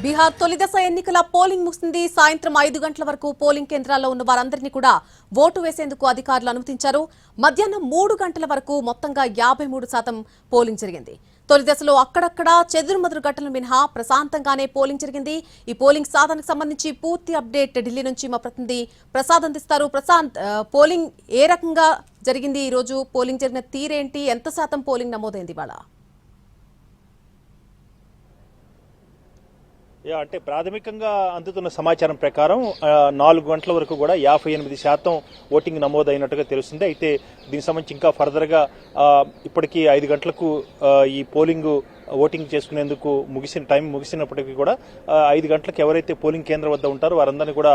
బీహార్ తొలి దశ ఎన్నికల పోలింగ్ ముగిసింది. సాయంత్రం 5 గంటల వరకు పోలింగ్ కేంద్రాల్లో ఉన్న వారందరినీ కూడా ఓటు వేసేందుకు అధికారులు అనుమతించారు. మధ్యాహ్నం 3 గంటల వరకు మొత్తంగా 53% పోలింగ్ జరిగింది. తొలి దశలో అక్కడక్కడ చెదురుమదురు ఘటనలు మినహా ప్రశాంతంగానే పోలింగ్ జరిగింది. ఈ పోలింగ్ సాధనకు సంబంధించి పూర్తి అప్డేట్ ఢిల్లీ నుంచి మా ప్రతినిధి ప్రసాద్ అందిస్తారు. ప్రశాంత్, పోలింగ్ ఏ రకంగా జరిగింది? ఈ రోజు పోలింగ్ జరిగిన తీరేంటి? ఎంత శాతం పోలింగ్ నమోదైంది ఇవాళ? అంటే ప్రాథమికంగా అందుతున్న సమాచారం ప్రకారం 4 గంటల వరకు కూడా 58% ఓటింగ్ నమోదైనట్టుగా తెలుస్తుంది. అయితే దీనికి సంబంధించి ఇంకా ఫర్దర్గా ఇప్పటికీ 5 గంటలకు ఈ పోలింగ్ ఓటింగ్ చేసుకునేందుకు టైం ముగిసినప్పటికీ కూడా 5 గంటలకు ఎవరైతే పోలింగ్ కేంద్రం వద్ద ఉంటారో వారందరినీ కూడా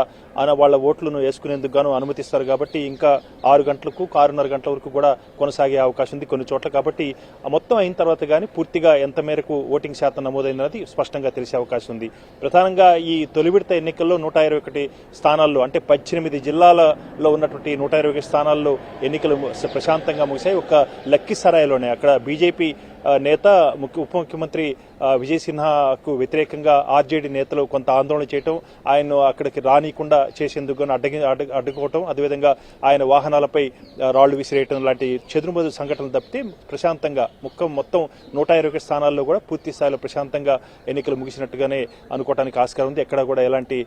వాళ్ళ ఓట్లను వేసుకునేందుకు గాను అనుమతిస్తారు. కాబట్టి ఇంకా 6 గంటలకు 6:30 గంటల వరకు కూడా కొనసాగే అవకాశం ఉంది కొన్ని చోట్ల. కాబట్టి మొత్తం అయిన తర్వాత కానీ పూర్తిగా ఎంత మేరకు ఓటింగ్ శాతం నమోదైనది స్పష్టంగా తెలిసే అవకాశం ఉంది. ప్రధానంగా ఈ తొలి విడత ఎన్నికల్లో 121 స్థానాల్లో అంటే 18 జిల్లాలలో ఉన్నటువంటి 121 స్థానాల్లో ఎన్నికలు ప్రశాంతంగా ముగిశాయి. ఒక లక్కీసరాయ్లోనే అక్కడ బీజేపీ నేత ఉప ముఖ్యమంత్రి విజయ్ సిన్హాకు వ్యతిరేకంగా ఆర్జేడీ నేతలు కొంత ఆందోళన చేయటం, ఆయన అక్కడికి రానియకుండా చేసేందుకు అడ్డుకోవటం, అదేవిధంగా ఆయన వాహనాలపై రాళ్లు విసిరేయటం లాంటి చెదురుమదురు సంఘటనలు తప్పితే ప్రశాంతంగా మొత్తం 121 స్థానాల్లో కూడా పూర్తి స్థాయిలో ప్రశాంతంగా ఎన్నికలు ముగిసినట్టుగానే అనుకోవడానికి ఆస్కారం ఉంది. ఎక్కడా కూడా ఎలాంటి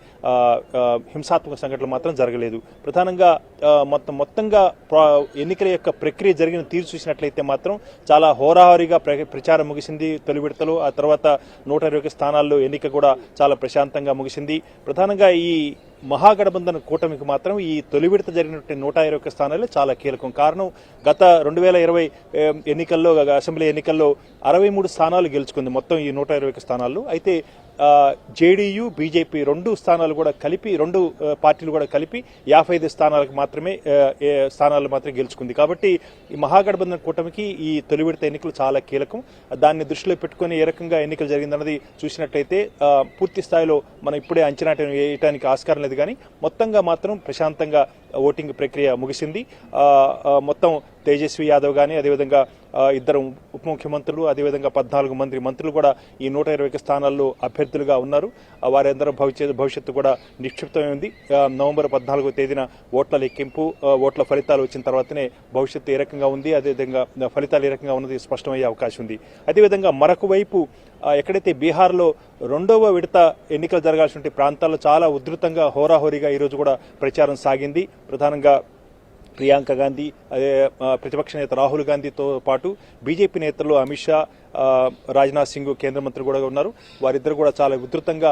హింసాత్మక సంఘటనలు మాత్రం జరగలేదు. ప్రధానంగా మొత్తంగా ఎన్నికల యొక్క ప్రక్రియ జరిగిన తీరు చూసినట్లయితే మాత్రం చాలా హోరాహోరీగా ప్రచారం ముగిసింది తొలి విడతలో. ఆ తర్వాత 121 స్థానాల్లో ఎన్నిక కూడా చాలా ప్రశాంతంగా ముగిసింది. ప్రధానంగా ఈ మహాగఠబంధన్ కూటమికి మాత్రం ఈ తొలి విడత జరిగినటువంటి 121 స్థానాలు చాలా కీలకం. కారణం గత 2020 ఎన్నికల్లో అసెంబ్లీ ఎన్నికల్లో 63 స్థానాలు గెలుచుకుంది మొత్తం ఈ 121 స్థానాల్లో. అయితే జేడీయూ బీజేపీ రెండు పార్టీలు కూడా కలిపి 55 స్థానాలకు మాత్రమే గెలుచుకుంది. కాబట్టి ఈ మహాగఠబంధన్ కూటమికి ఈ తొలి విడత ఎన్నికలు చాలా కీలకం. దాన్ని దృష్టిలో పెట్టుకుని ఏ రకంగా ఎన్నికలు జరిగిందన్నది చూసినట్లయితే పూర్తి స్థాయిలో మనం ఇప్పుడే అంచనా వేయడానికి ఆస్కారం లేదు. కానీ మొత్తంగా మాత్రం ప్రశాంతంగా ఓటింగ్ ప్రక్రియ ముగిసింది. మొత్తం తేజస్వి యాదవ్ కానీ అదేవిధంగా 2 ఉప ముఖ్యమంత్రులు అదేవిధంగా 14 మంది మంత్రులు కూడా ఈ 121 స్థానాల్లో అభ్యర్థులుగా ఉన్నారు. వారందరూ భవిష్యత్తు కూడా నిక్షిప్తమైంది. నవంబర్ 14వ తేదీన ఓట్ల లెక్కింపు, ఓట్ల ఫలితాలు వచ్చిన తర్వాతనే భవిష్యత్తు ఏ రకంగా ఉంది, అదేవిధంగా ఫలితాలు ఏ రకంగా ఉన్నది స్పష్టమయ్యే అవకాశం ఉంది. అదేవిధంగా మరొక వైపు ఎక్కడైతే బీహార్లో 2వ విడత ఎన్నికలు జరగాల్సిన ప్రాంతాల్లో చాలా ఉధృతంగా హోరాహోరీగా ఈరోజు కూడా ప్రచారం సాగింది. ప్రధానంగా ప్రియాంక గాంధీ, అదే ప్రతిపక్ష నేత రాహుల్ గాంధీతో పాటు బీజేపీ నేతలు అమిత్ షా, రాజ్నాథ్ సింగ్ కేంద్ర మంత్రి కూడా ఉన్నారు. వారిద్దరు కూడా చాలా ఉధృతంగా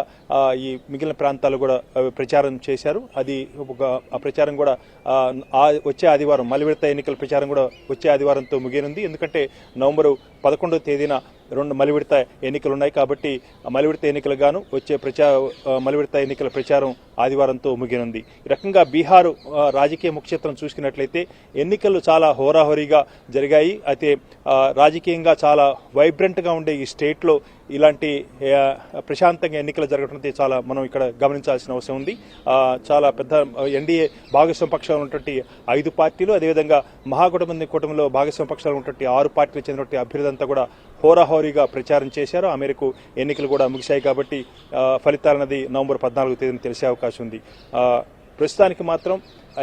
ఈ మిగిలిన ప్రాంతాలు కూడా ప్రచారం చేశారు. ఆ ప్రచారం కూడా వచ్చే ఆదివారం మలి విడత ఎన్నికల ప్రచారం కూడా వచ్చే ఆదివారంతో ముగియనుంది. ఎందుకంటే నవంబరు 11వ తేదీన 2 మలి విడత ఎన్నికలు ఉన్నాయి. కాబట్టి మలి విడత ఎన్నికలు గాను వచ్చే మలి విడత ఎన్నికల ప్రచారం ఆదివారంతో ముగియనుంది. ఈ రకంగా బీహార్ రాజకీయ ముఖ్యచిత్రం చూసుకున్నట్లయితే ఎన్నికలు చాలా హోరాహోరీగా జరిగాయి. అయితే రాజకీయంగా చాలా వైబ్రెంట్ గా ఉండే ఈ స్టేట్ లో ఇలాంటి ప్రశాంతంగా ఎన్నికలు జరగడం చాలా మనం ఇక్కడ గమనించాల్సిన అవసరం ఉంది. చాలా పెద్ద ఎన్డీఏ భాగస్వామ్య పక్షాలు ఉన్నటువంటి 5 పార్టీలు అదేవిధంగా మహాగఠబంధన్ కూటమిలో భాగస్వామ్య పక్షాలు ఉన్నటువంటి 6 పార్టీలు చెందినటువంటి అభ్యర్థులంతా కూడా హోరాహోరీగా ప్రచారం చేశారు. ఆ మేరకు ఎన్నికలు కూడా ముగిశాయి. కాబట్టి ఫలితాలన్నది నవంబర్ 14వ తేదీన తెలిసే అవకాశం ఉంది. ప్రస్తుతానికి మాత్రం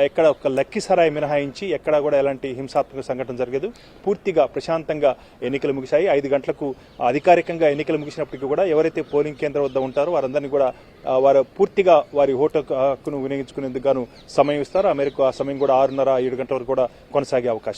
ఎక్కడ ఒక లక్కీసరాయ్ మినహాయించి ఎక్కడా కూడా ఎలాంటి హింసాత్మక సంఘటన జరగదు. పూర్తిగా ప్రశాంతంగా ఎన్నికలు ముగిశాయి. 5 గంటలకు అధికారికంగా ఎన్నికలు ముగిసినప్పటికీ కూడా ఎవరైతే పోలింగ్ కేంద్రం వద్ద ఉంటారో వారందరినీ కూడా వారు పూర్తిగా వారి ఓటు హక్కును వినియోగించుకునేందుకు గాను సమయం ఇస్తారు. ఆ మేరకు ఆ సమయం కూడా 6:30, 7 గంటల వరకు కూడా కొనసాగే అవకాశం.